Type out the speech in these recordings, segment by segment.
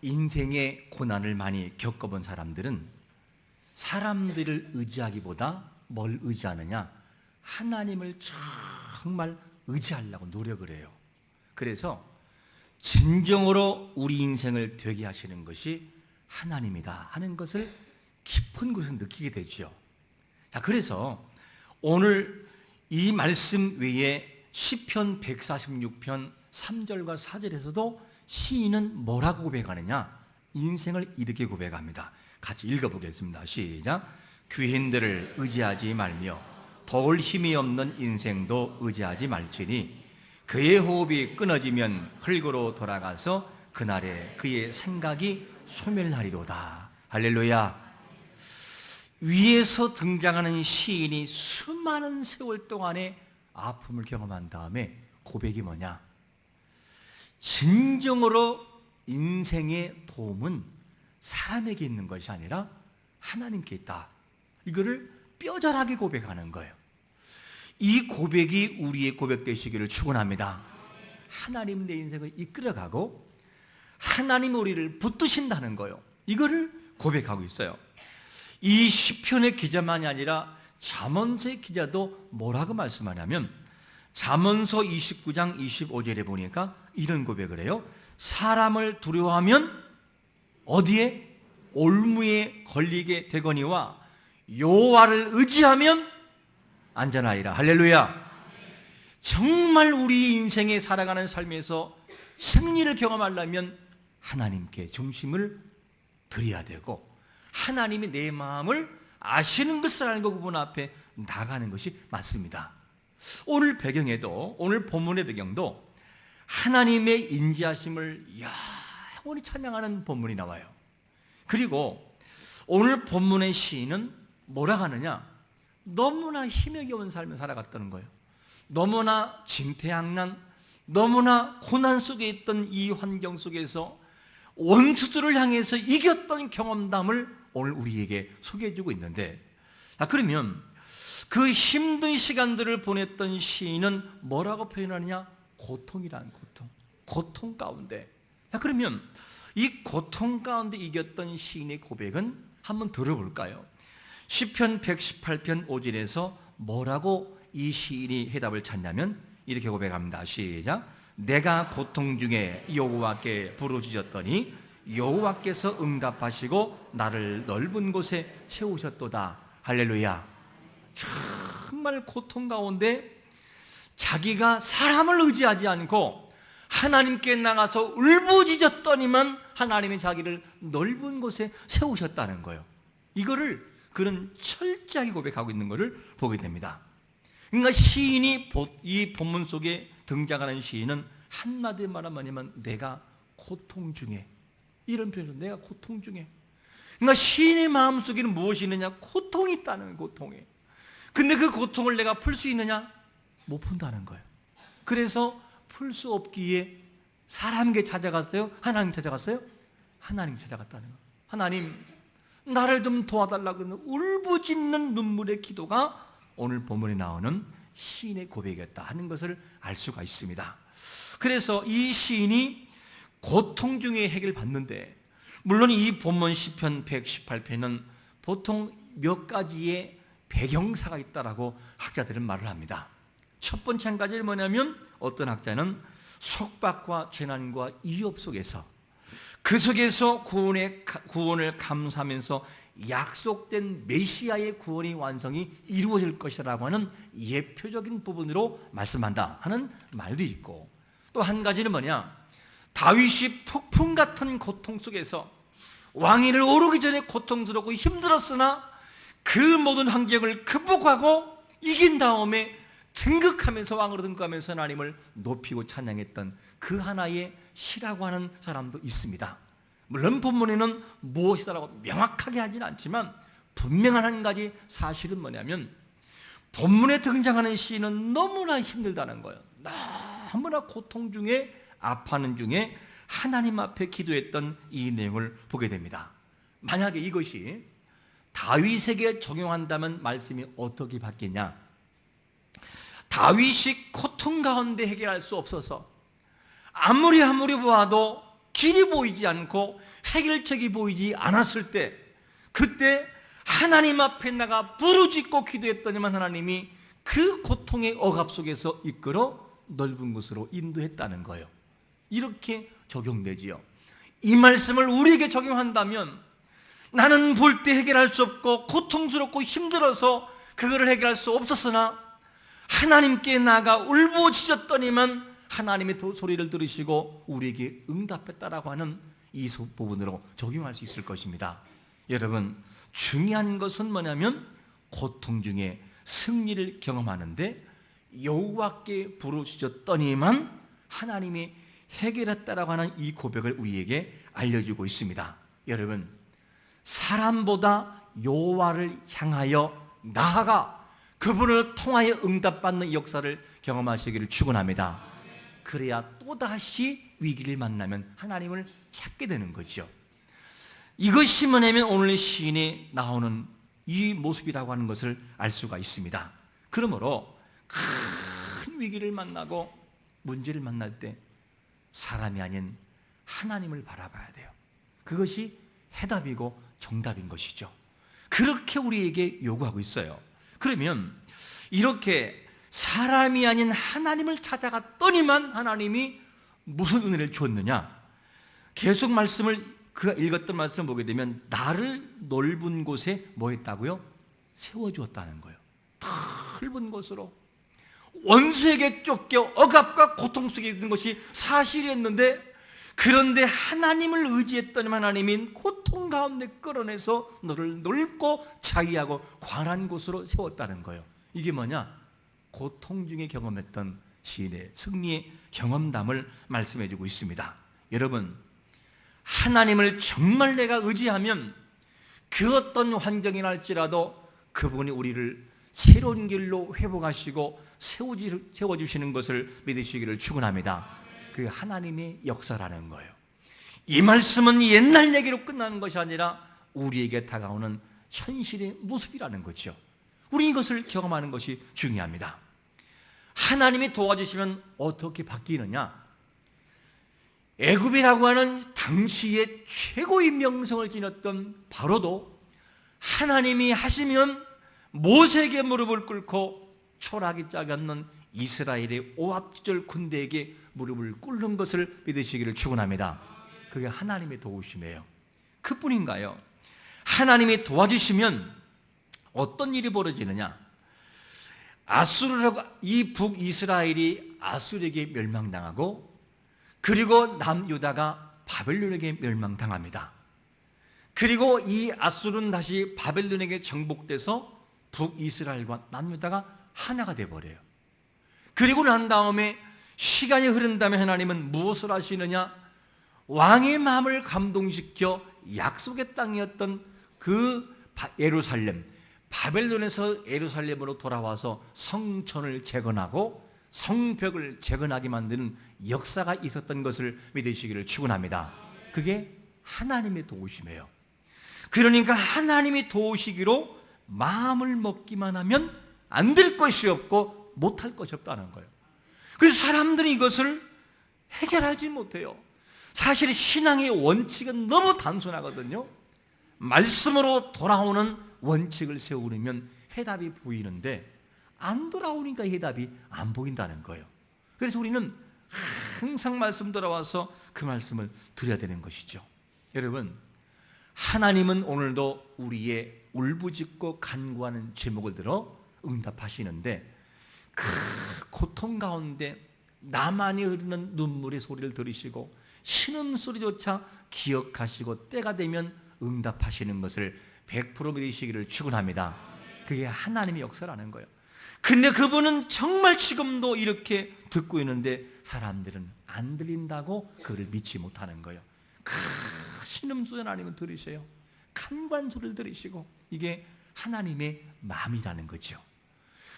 인생의 고난을 많이 겪어본 사람들은 사람들을 의지하기보다 뭘 의지하느냐? 하나님을 정말 의지하려고 노력을 해요. 그래서 진정으로 우리 인생을 되게 하시는 것이 하나님이다 하는 것을 깊은 곳에서 느끼게 되죠. 자, 그래서 오늘 이 말씀 외에 시편 146편 3절과 4절에서도 시인은 뭐라고 고백하느냐? 인생을 이렇게 고백합니다. 같이 읽어보겠습니다. 시작. 귀인들을 의지하지 말며 도울 힘이 없는 인생도 의지하지 말지니 그의 호흡이 끊어지면 흙으로 돌아가서 그날에 그의 생각이 소멸하리로다. 할렐루야. 위에서 등장하는 시인이 수많은 세월 동안의 아픔을 경험한 다음에 고백이 뭐냐? 진정으로 인생의 도움은 사람에게 있는 것이 아니라 하나님께 있다. 이거를 뼈저하게 고백하는 거예요. 이 고백이 우리의 고백 되시기를 축원합니다. 하나님 내 인생을 이끌어가고 하나님 우리를 붙드신다는 거예요. 이거를 고백하고 있어요. 이 시편의 기자만이 아니라 잠언서의 기자도 뭐라고 말씀하냐면 잠언서 29장 25절에 보니까 이런 고백을 해요. 사람을 두려워하면 어디에? 올무에 걸리게 되거니와 여호와를 의지하면 안전하리라. 할렐루야. 정말 우리 인생에 살아가는 삶에서 승리를 경험하려면 하나님께 중심을 드려야 되고 하나님이 내 마음을 아시는 것을 알고 그분 앞에 나가는 것이 맞습니다. 오늘 배경에도, 오늘 본문의 배경도 하나님의 인지하심을 영원히 찬양하는 본문이 나와요. 그리고 오늘 본문의 시인은 뭐라고 하느냐? 너무나 힘에 겨운 삶을 살아갔다는 거예요. 너무나 진퇴양난, 너무나 고난 속에 있던 이 환경 속에서 원수들을 향해서 이겼던 경험담을 오늘 우리에게 소개해주고 있는데, 그러면 그 힘든 시간들을 보냈던 시인은 뭐라고 표현하느냐? 고통이란 고통, 고통 가운데. 그러면 이 고통 가운데 이겼던 시인의 고백은 한번 들어볼까요? 시편 118편 5절에서 뭐라고 이 시인이 해답을 찾냐면 이렇게 고백합니다. 시작. 내가 고통 중에 여호와께 부르짖었더니 여호와께서 응답하시고 나를 넓은 곳에 세우셨도다. 할렐루야. 정말 고통 가운데 자기가 사람을 의지하지 않고 하나님께 나가서 울부짖었더니만 하나님이 자기를 넓은 곳에 세우셨다는 거예요. 이거를 그는 철저하게 고백하고 있는 것을 보게 됩니다. 그러니까 시인이 이 본문 속에 등장하는 시인은 한마디 말하면 뭐냐면 내가 고통 중에, 이런 표현으로 내가 고통 중에. 그러니까 시인의 마음속에는 무엇이 있느냐? 고통이 있다는 고통에. 근데 그 고통을 내가 풀 수 있느냐? 못 푼다는 거예요. 그래서 풀 수 없기에 사람에게 찾아갔어요? 하나님 찾아갔어요? 하나님 찾아갔다는 거예요. 하나님 나를 좀 도와달라고 그러는 울부짖는 눈물의 기도가 오늘 본문에 나오는 시인의 고백이었다 하는 것을 알 수가 있습니다. 그래서 이 시인이 고통 중에 해결받는데, 물론 이 본문 시편 118편은 보통 몇 가지의 배경사가 있다라고 학자들은 말을 합니다. 첫 번째 한 가지는 뭐냐면 어떤 학자는 속박과 재난과 위협 속에서 그 속에서 구원을 감사하면서 약속된 메시아의 구원의 완성이 이루어질 것이라고 하는 예표적인 부분으로 말씀한다 하는 말도 있고, 또 한 가지는 뭐냐? 다윗이 폭풍 같은 고통 속에서 왕위를 오르기 전에 고통스럽고 힘들었으나 그 모든 환경을 극복하고 이긴 다음에 등극하면서 왕으로 등극하면서 하나님을 높이고 찬양했던 그 하나의 시라고 하는 사람도 있습니다. 물론 본문에는 무엇이다라고 명확하게 하지는 않지만 분명한 한 가지 사실은 뭐냐면 본문에 등장하는 시인은 너무나 힘들다는 거예요. 너무나 고통 중에, 아파하는 중에 하나님 앞에 기도했던 이 내용을 보게 됩니다. 만약에 이것이 다윗에게 적용한다면 말씀이 어떻게 바뀌냐? 다윗이 고통 가운데 해결할 수 없어서 아무리 보아도 길이 보이지 않고 해결책이 보이지 않았을 때, 그때 하나님 앞에 나가 부르짖고 기도했더니만 하나님이 그 고통의 억압 속에서 이끌어 넓은 곳으로 인도했다는 거예요. 이렇게 적용되지요. 이 말씀을 우리에게 적용한다면, 나는 볼 때 해결할 수 없고 고통스럽고 힘들어서 그거를 해결할 수 없었으나 하나님께 나가 울부짖었더니만 하나님의 소리를 들으시고 우리에게 응답했다라고 하는 이 부분으로 적용할 수 있을 것입니다. 여러분, 중요한 것은 뭐냐면 고통 중에 승리를 경험하는데 여호와께 부르짖었더니만 하나님이 해결했다라고 하는 이 고백을 우리에게 알려주고 있습니다. 여러분, 사람보다 여호와를 향하여 나아가 그분을 통하여 응답받는 역사를 경험하시기를 축원합니다. 그래야 또다시 위기를 만나면 하나님을 찾게 되는 거죠. 이것이 뭐냐면 오늘 시인에 나오는 이 모습이라고 하는 것을 알 수가 있습니다. 그러므로 큰 위기를 만나고 문제를 만날 때 사람이 아닌 하나님을 바라봐야 돼요. 그것이 해답이고 정답인 것이죠. 그렇게 우리에게 요구하고 있어요. 그러면 이렇게 사람이 아닌 하나님을 찾아갔더니만 하나님이 무슨 은혜를 주었느냐? 계속 말씀을, 그가 읽었던 말씀을 보게 되면 나를 넓은 곳에 뭐 했다고요? 세워주었다는 거예요. 넓은 곳으로. 원수에게 쫓겨 억압과 고통 속에 있는 것이 사실이었는데, 그런데 하나님을 의지했더니만 하나님이 고통 가운데 끌어내서 너를 넓고 자유하고 관한 곳으로 세웠다는 거예요. 이게 뭐냐? 고통 중에 경험했던 시인의 승리의 경험담을 말씀해 주고 있습니다. 여러분, 하나님을 정말 내가 의지하면 그 어떤 환경이 날지라도 그분이 우리를 새로운 길로 회복하시고 세워주시는 것을 믿으시기를 축원합니다. 그 하나님의 역사라는 거예요. 이 말씀은 옛날 얘기로 끝나는 것이 아니라 우리에게 다가오는 현실의 모습이라는 거죠. 우리 이것을 경험하는 것이 중요합니다. 하나님이 도와주시면 어떻게 바뀌느냐? 애굽이라고 하는 당시의 최고의 명성을 지녔던 바로도 하나님이 하시면 모세에게 무릎을 꿇고 초라하기 짝이 없는 이스라엘의 오합지졸 군대에게 무릎을 꿇는 것을 믿으시기를 축원합니다. 그게 하나님의 도우심이에요. 그뿐인가요? 하나님이 도와주시면 어떤 일이 벌어지느냐? 아수르라고, 이 북이스라엘이 아수르에게 멸망당하고, 그리고 남유다가 바벨론에게 멸망당합니다. 그리고 이 아수르는 다시 바벨론에게 정복돼서 북이스라엘과 남유다가 하나가 되어버려요. 그리고 난 다음에 시간이 흐른 다음에 하나님은 무엇을 하시느냐? 왕의 마음을 감동시켜 약속의 땅이었던 그 예루살렘, 바벨론에서 예루살렘으로 돌아와서 성전을 재건하고 성벽을 재건하게 만드는 역사가 있었던 것을 믿으시기를 축원합니다. 그게 하나님의 도우심이에요. 그러니까 하나님이 도우시기로 마음을 먹기만 하면 안 될 것이 없고 못할 것이 없다는 거예요. 그래서 사람들이 이것을 해결하지 못해요. 사실 신앙의 원칙은 너무 단순하거든요. 말씀으로 돌아오는 원칙을 세우려면 해답이 보이는데 안 돌아오니까 해답이 안 보인다는 거예요. 그래서 우리는 항상 말씀 돌아와서 그 말씀을 드려야 되는 것이죠. 여러분, 하나님은 오늘도 우리의 울부짖고 간구하는 제목을 들어 응답하시는데, 그 고통 가운데 나만이 흐르는 눈물의 소리를 들으시고 신음소리조차 기억하시고 때가 되면 응답하시는 것을 100% 믿으시기를 축원합니다. 그게 하나님의 역사라는 거예요. 근데 그분은 정말 지금도 이렇게 듣고 있는데 사람들은 안 들린다고 그를 믿지 못하는 거예요. 신음소리 하나님은 들으세요. 간구한 소리를 들으시고, 이게 하나님의 마음이라는 거죠.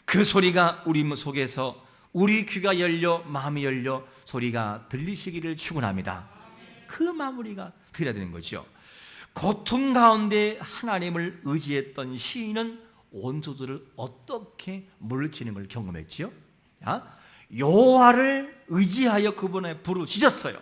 그 소리가 우리 속에서 우리 귀가 열려 마음이 열려 소리가 들리시기를 축원합니다. 그 마무리가 들어야 되는 거죠. 고통 가운데 하나님을 의지했던 시인은 원수들을 어떻게 물리치는 걸 경험했죠? 여호와를 의지하여 그분의 부르짖었어요.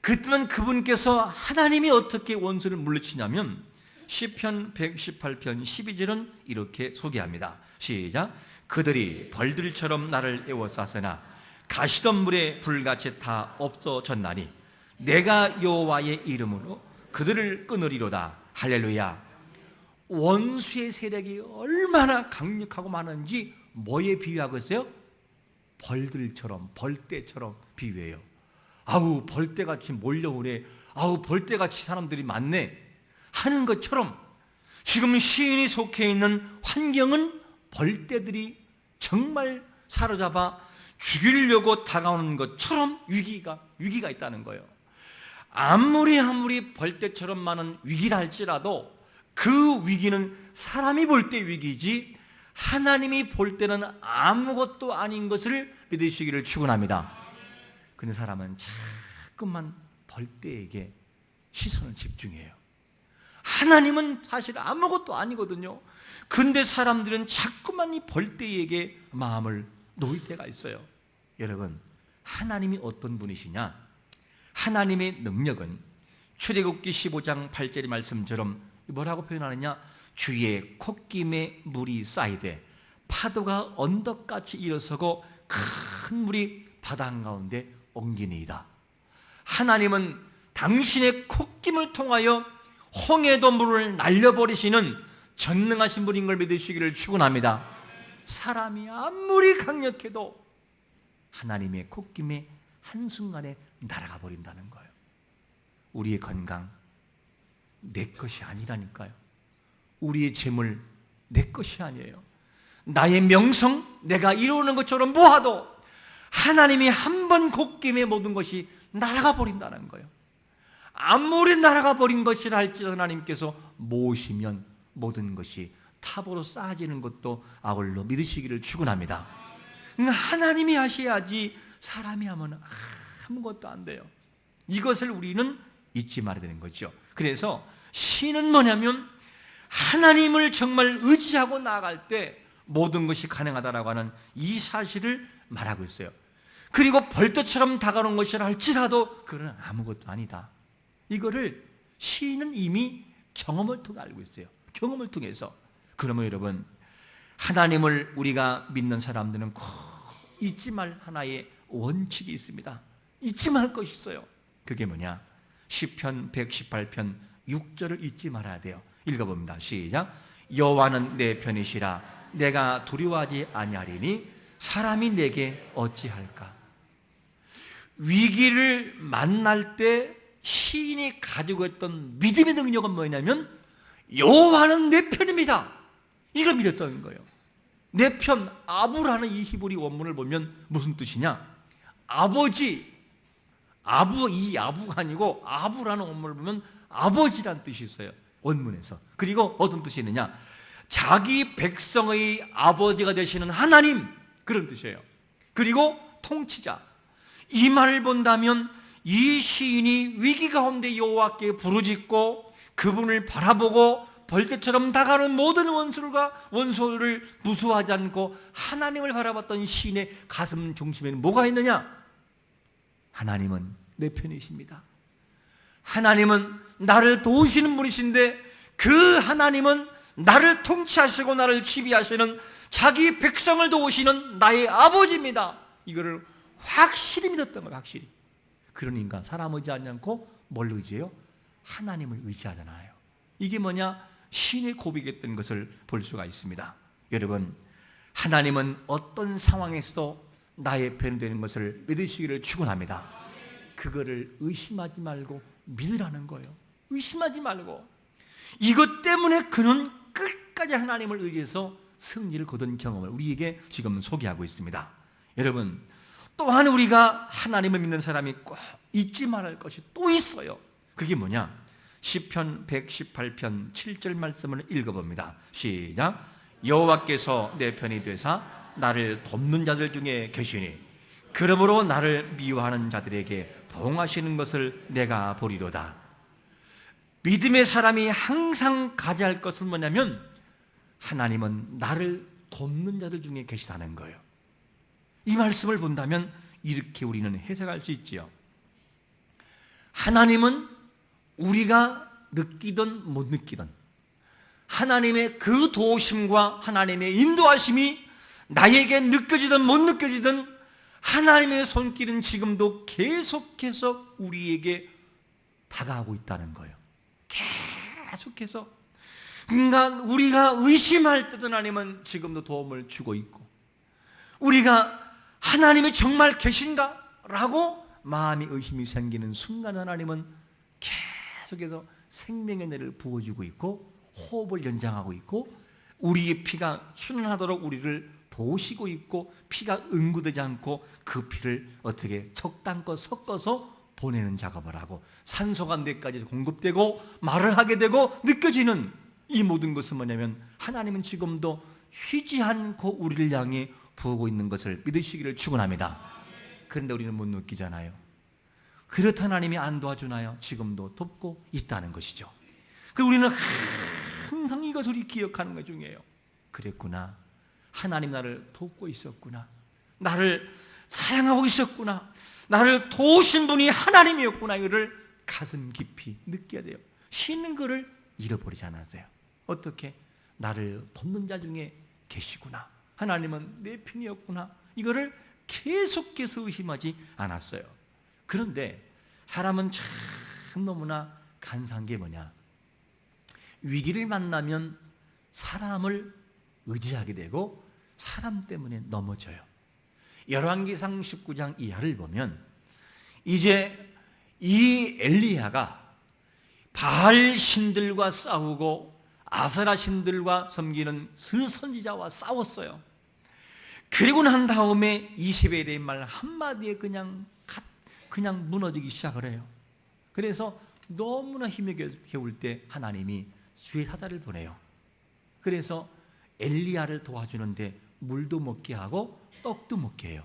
그랬더니 그분께서 하나님이 어떻게 원수를 물리치냐면 시편 118편 12절은 이렇게 소개합니다. 시작. 그들이 벌들처럼 나를 에워싸서나 가시던 물에 불같이 다 없어졌나니 내가 여호와의 이름으로 그들을 끊으리로다. 할렐루야. 원수의 세력이 얼마나 강력하고 많은지 뭐에 비유하고 있어요? 벌들처럼, 벌떼처럼 비유해요. 아우, 벌떼같이 몰려오네, 아우, 벌떼같이 사람들이 많네 하는 것처럼 지금 시인이 속해 있는 환경은 벌떼들이 정말 사로잡아 죽이려고 다가오는 것처럼 위기가 있다는 거예요. 아무리 벌떼처럼 많은 위기라 할지라도 그 위기는 사람이 볼 때 위기지 하나님이 볼 때는 아무것도 아닌 것을 믿으시기를 축원합니다. 근데 사람은 자꾸만 벌떼에게 시선을 집중해요. 하나님은 사실 아무것도 아니거든요. 근데 사람들은 자꾸만 이 벌떼에게 마음을 놓을 때가 있어요. 여러분, 하나님이 어떤 분이시냐? 하나님의 능력은 출애굽기 15장 8절의 말씀처럼 뭐라고 표현하느냐? 주의 콧김에 물이 쌓이되 파도가 언덕같이 일어서고 큰 물이 바다 한가운데 옮기니이다. 하나님은 당신의 콧김을 통하여 홍해도 물을 날려버리시는 전능하신 분인 걸 믿으시기를 축원합니다. 사람이 아무리 강력해도 하나님의 콧김에 한순간에 날아가 버린다는 거예요. 우리의 건강 내 것이 아니라니까요. 우리의 재물 내 것이 아니에요. 나의 명성 내가 이루는 것처럼 모아도 하나님이 한 번 콧김에 모든 것이 날아가 버린다는 거예요. 아무리 날아가 버린 것이라 할지라도 하나님께서 모으시면 모든 것이 탑으로 쌓아지는 것도 아울러 믿으시기를 축원합니다. 하나님이 하셔야지 사람이 하면 아무것도 안 돼요. 이것을 우리는 잊지 말아야 되는 거죠. 그래서 시는 뭐냐면 하나님을 정말 의지하고 나아갈 때 모든 것이 가능하다라고 하는 이 사실을 말하고 있어요. 그리고 벌떼처럼 다가오는 것이라 할지라도 그건 아무것도 아니다. 이거를 시인은 이미 경험을 통해 알고 있어요. 경험을 통해서. 그러면 여러분, 하나님을 우리가 믿는 사람들은 꼭 잊지 말 하나의 원칙이 있습니다. 잊지 말 것이 있어요. 그게 뭐냐? 시편 118편 6절을 잊지 말아야 돼요. 읽어봅니다. 시작. 여호와는 내 편이시라 내가 두려워하지 아니하리니 사람이 내게 어찌할까? 위기를 만날 때 시인이 가지고 있던 믿음의 능력은 뭐냐면 여호와는 내 편입니다. 이걸 믿었던 거예요. 내 편, 아부라는 이 히브리 원문을 보면 무슨 뜻이냐? 아버지, 이 아부가 아니고 아부라는 원문을 보면 아버지란 뜻이 있어요. 원문에서. 그리고 어떤 뜻이 있느냐? 자기 백성의 아버지가 되시는 하나님, 그런 뜻이에요. 그리고 통치자. 이 말을 본다면 이 시인이 위기 가운데 여호와께 부르짖고 그분을 바라보고 벌떼처럼 다가오는 모든 원수를 무수하지 않고 하나님을 바라봤던 시인의 가슴 중심에는 뭐가 있느냐? 하나님은 내 편이십니다. 하나님은 나를 도우시는 분이신데 그 하나님은 나를 통치하시고 나를 지휘하시는 자기 백성을 도우시는 나의 아버지입니다. 이거를 확실히 믿었던 거예요. 확실히. 그러니까 사람 의지하지 않고 뭘 의지해요? 하나님을 의지하잖아요. 이게 뭐냐? 신의 고백했던 것을 볼 수가 있습니다. 여러분, 하나님은 어떤 상황에서도 나의 편이 되는 것을 믿으시기를 축원합니다. 그거를 의심하지 말고 믿으라는 거예요. 의심하지 말고. 이것 때문에 그는 끝까지 하나님을 의지해서 승리를 거둔 경험을 우리에게 지금 소개하고 있습니다. 여러분, 또한 우리가 하나님을 믿는 사람이 꼭 잊지 말할 것이 또 있어요. 그게 뭐냐? 시편 118편 7절 말씀을 읽어봅니다. 시작. 여호와께서 내 편이 되사 나를 돕는 자들 중에 계시니 그러므로 나를 미워하는 자들에게 보응하시는 것을 내가 보리로다. 믿음의 사람이 항상 가져야 할 것은 뭐냐면 하나님은 나를 돕는 자들 중에 계시다는 거예요. 이 말씀을 본다면 이렇게 우리는 해석할 수 있지요. 하나님은 우리가 느끼든 못 느끼든 하나님의 그 도우심과 하나님의 인도하심이 나에게 느껴지든 못 느껴지든 하나님의 손길은 지금도 계속해서 우리에게 다가오고 있다는 거예요. 계속해서. 그러니까 우리가 의심할 때도 하나님은 지금도 도움을 주고 있고, 우리가 하나님이 정말 계신가? 라고 마음이 의심이 생기는 순간 하나님은 계속해서 생명의 내를 부어주고 있고 호흡을 연장하고 있고 우리의 피가 순환하도록 우리를 도우시고 있고, 피가 응고되지 않고 그 피를 어떻게 적당껏 섞어서 보내는 작업을 하고 산소가 뇌까지 공급되고 말을 하게 되고 느껴지는 이 모든 것은 뭐냐면 하나님은 지금도 쉬지 않고 우리를 향해 부어오고 있는 것을 믿으시기를 축원합니다. 그런데 우리는 못 느끼잖아요. 그렇다 하나님이 안 도와주나요? 지금도 돕고 있다는 것이죠. 그 우리는 항상 이것을 기억하는 것 중이에요. 그랬구나. 하나님 나를 돕고 있었구나. 나를 사랑하고 있었구나. 나를 도우신 분이 하나님이었구나. 이거를 가슴 깊이 느껴야 돼요. 쉬는 거를 잃어버리지 않았어요. 어떻게? 나를 돕는 자 중에 계시구나. 하나님은 내 편이었구나. 이거를 계속해서 의심하지 않았어요. 그런데 사람은 참 너무나 간사한 게 뭐냐? 위기를 만나면 사람을 의지하게 되고 사람 때문에 넘어져요. 열왕기상 19장 이하를 보면 이제 이 엘리야가 바알 신들과 싸우고 아세라 신들과 섬기는 선지자와 싸웠어요. 그리고 난 다음에 이세벨의 말 한마디에 그냥 무너지기 시작을 해요. 그래서 너무나 힘에 겨울 때 하나님이 주의 사자를 보내요. 그래서 엘리야를 도와주는데 물도 먹게 하고 떡도 먹게 해요.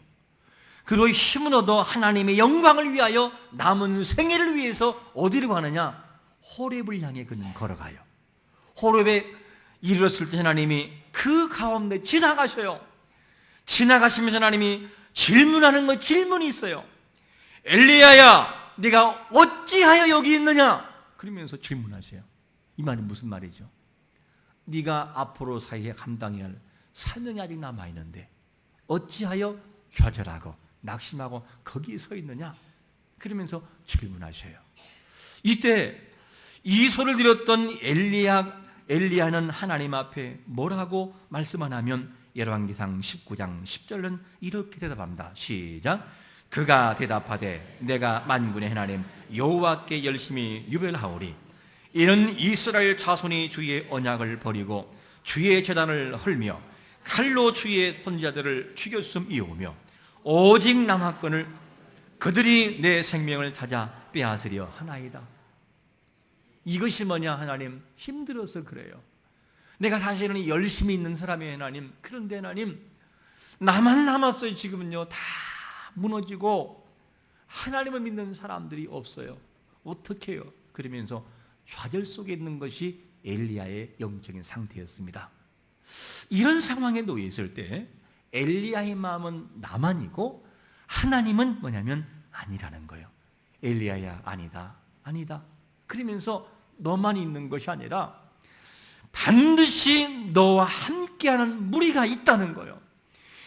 그리고 힘을 얻어 하나님의 영광을 위하여 남은 생애를 위해서 어디로 가느냐? 호렙을 향해 그는 걸어가요. 호렙에 이르렀을 때 하나님이 그 가운데 지나가셔요. 지나가시면서 하나님이 질문하는 질문이 있어요. 엘리야야, 네가 어찌하여 여기 있느냐? 그러면서 질문하세요. 이 말이 무슨 말이죠? 네가 앞으로 사이에 감당해야 할 사명이 아직 남아있는데 어찌하여 좌절하고 낙심하고 거기에 서 있느냐? 그러면서 질문하셔요. 이때 이 소리를 들었던 엘리야는 하나님 앞에 뭐라고 말씀하냐면 열왕기상 19장 10절은 이렇게 대답합니다. 시작. 그가 대답하되 내가 만군의 하나님 여호와께 열심히 유별하오리. 이는 이스라엘 자손이 주의 언약을 버리고 주의 제단을 헐며 칼로 주의 선지자들을 죽였음이오며 오직 남았거늘 그들이 내 생명을 찾아 빼앗으려 하나이다. 이것이 뭐냐? 하나님, 힘들어서 그래요. 내가 사실은 열심히 있는 사람이에요, 하나님. 그런데 하나님, 나만 남았어요. 지금은요 다 무너지고 하나님을 믿는 사람들이 없어요. 어떻게 해요? 그러면서 좌절 속에 있는 것이 엘리야의 영적인 상태였습니다. 이런 상황에 놓여 있을 때 엘리야의 마음은 나만이고 하나님은 뭐냐면 아니라는 거예요. 엘리야야, 아니다, 아니다. 그러면서 너만 있는 것이 아니라 반드시 너와 함께하는 무리가 있다는 거예요.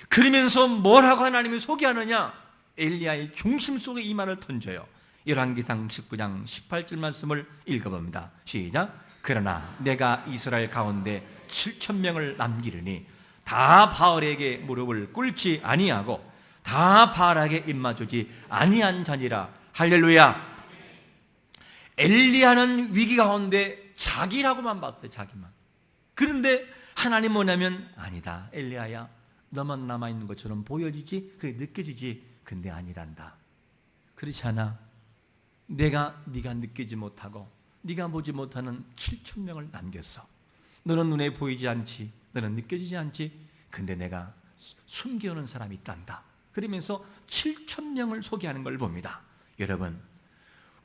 그러면서 뭐라고 하나님이 소개하느냐? 엘리야의 중심 속에 이 말을 던져요. 열왕기상 19장 18절 말씀을 읽어봅니다. 시작. 그러나 내가 이스라엘 가운데 7,000명을 남기르니 다 바알에게 무릎을 꿇지 아니하고 다 바알에게 입맞추지 아니한 자니라. 할렐루야. 엘리야는 위기 가운데 자기라고만 봤어요. 자기만. 그런데 하나님 뭐냐면 아니다, 엘리야야, 너만 남아있는 것처럼 보여지지, 그게 느껴지지, 근데 아니란다. 그렇지 않아. 네가 느끼지 못하고 네가 보지 못하는 7,000명을 남겼어. 너는 눈에 보이지 않지, 너는 느껴지지 않지, 근데 내가 숨겨오는 사람이 있단다. 그러면서 7,000명을 소개하는 걸 봅니다. 여러분,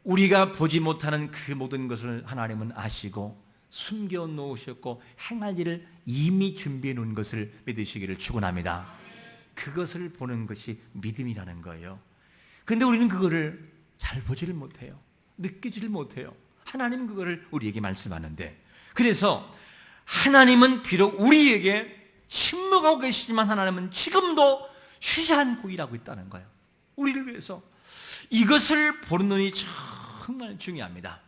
우리가 보지 못하는 그 모든 것을 하나님은 아시고 숨겨 놓으셨고 행할 일을 이미 준비해 놓은 것을 믿으시기를 축원합니다. 그것을 보는 것이 믿음이라는 거예요. 그런데 우리는 그거를 잘 보지를 못해요. 느끼지를 못해요. 하나님은 그거를 우리에게 말씀하는데, 그래서 하나님은 비록 우리에게 침묵하고 계시지만 하나님은 지금도 쉬지 않고 일하고 있다는 거예요. 우리를 위해서. 이것을 보는 눈이 정말 중요합니다.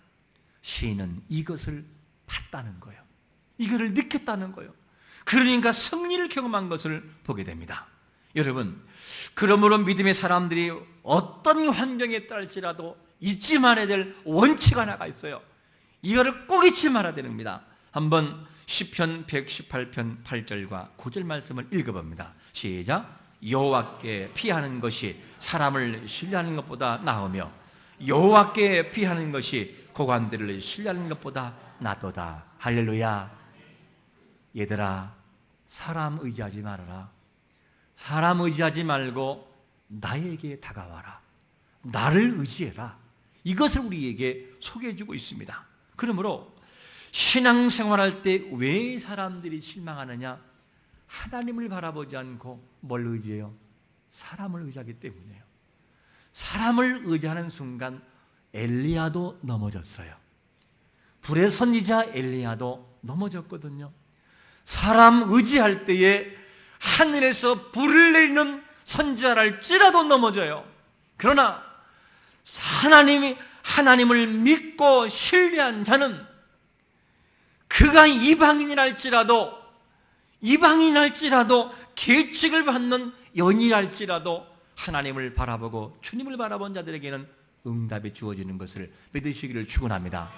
시인은 이것을 봤다는 거예요. 이거를 느꼈다는 거예요. 그러니까 승리를 경험한 것을 보게 됩니다. 여러분, 그러므로 믿음의 사람들이 어떤 환경에 따를지라도 잊지 말아야 될 원칙 하나가 있어요. 이거를 꼭 잊지 말아야 됩니다. 한번 시편 118편 8절과 9절 말씀을 읽어봅니다. 시작. 여호와께 피하는 것이 사람을 신뢰하는 것보다 나으며 여호와께 피하는 것이 고관들을 신뢰하는 것보다 낫도다. 할렐루야. 얘들아, 사람 의지하지 말아라. 사람 의지하지 말고 나에게 다가와라. 나를 의지해라. 이것을 우리에게 소개해주고 있습니다. 그러므로 신앙생활할 때 왜 사람들이 실망하느냐? 하나님을 바라보지 않고 뭘 의지해요? 사람을 의지하기 때문이에요. 사람을 의지하는 순간 엘리야도 넘어졌어요. 불의 선지자 엘리야도 넘어졌거든요. 사람 의지할 때에 하늘에서 불을 내리는 선지자랄지라도 넘어져요. 그러나 하나님을 믿고 신뢰한 자는 그가 이방인이랄지라도 계책을 받는 연인이랄지라도 하나님을 바라보고 주님을 바라본 자들에게는 응답이 주어지는 것을 믿으시기를 축원합니다.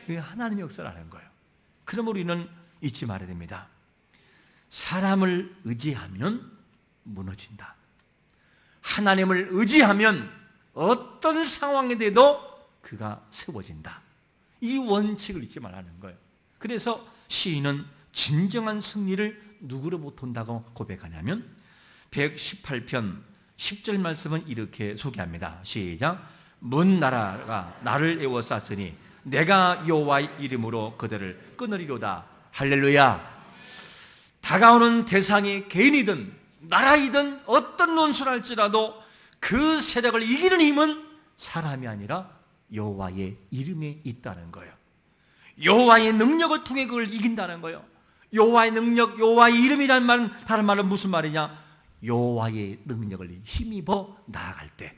그게 하나님의 역사라는 거예요. 그러므로 우리는 잊지 말아야 됩니다. 사람을 의지하면 무너진다. 하나님을 의지하면 어떤 상황에 대해도 그가 세워진다. 이 원칙을 잊지 말라는 거예요. 그래서 시인은 진정한 승리를 누구로부터 온다고 고백하냐면 118편 10절 말씀은 이렇게 소개합니다. 시작. 먼 나라가 나를 에워쌌으니 내가 여호와의 이름으로 그들을 끊으리로다. 할렐루야. 다가오는 대상이 개인이든 나라이든 어떤 논술할지라도 그 세력을 이기는 힘은 사람이 아니라 여호와의 이름에 있다는 거예요. 여호와의 능력을 통해 그걸 이긴다는 거예요. 여호와의 능력, 여호와의 이름이라는 말은 다른 말로 무슨 말이냐? 여호와의 능력을 힘입어 나아갈 때,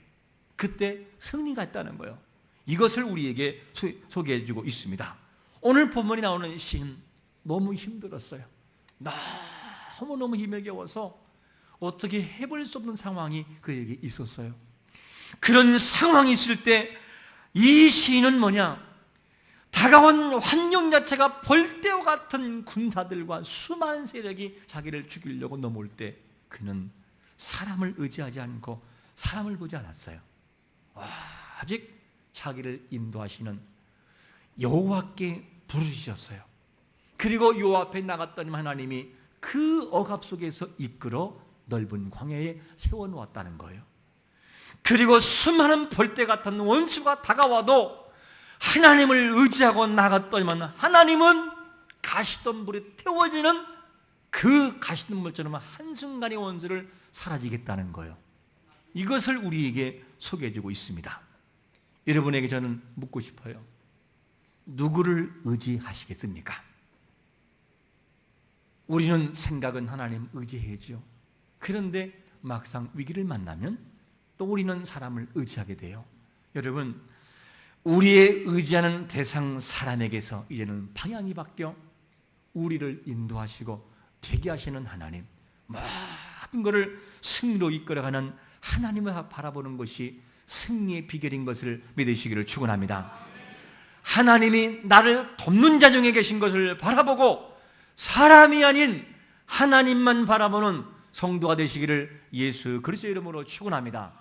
그때 승리가 있다는 거예요. 이것을 우리에게 소개해주고 있습니다. 오늘 본문에 나오는 시인 너무 힘들었어요. 너무너무 힘에 겨워서 어떻게 해볼 수 없는 상황이 그에게 있었어요. 그런 상황이 있을 때 이 시인은 뭐냐? 다가온 환경 자체가 벌떼와 같은 군사들과 수많은 세력이 자기를 죽이려고 넘어올 때 그는 사람을 의지하지 않고 사람을 보지 않았어요. 아직 자기를 인도하시는 여호와께 부르셨어요. 그리고 여호와 앞에 나갔더니 하나님이 그 억압 속에서 이끌어 넓은 광야에 세워놓았다는 거예요. 그리고 수많은 벌떼 같은 원수가 다가와도 하나님을 의지하고 나갔더니만 하나님은 가시던 불에 태워지는 그 가시던 불처럼 한순간의 원수를 사라지겠다는 거예요. 이것을 우리에게 소개해주고 있습니다. 여러분에게 저는 묻고 싶어요. 누구를 의지하시겠습니까? 우리는 생각은 하나님 의지해야죠. 그런데 막상 위기를 만나면 또 우리는 사람을 의지하게 돼요. 여러분, 우리의 의지하는 대상 사람에게서 이제는 방향이 바뀌어 우리를 인도하시고 되게 하시는 하나님, 모든 것을 승리로 이끌어가는 하나님을 바라보는 것이 승리의 비결인 것을 믿으시기를 축원합니다. 하나님이 나를 돕는 자 중에 계신 것을 바라보고 사람이 아닌 하나님만 바라보는 성도가 되시기를 예수 그리스도의 이름으로 축원합니다.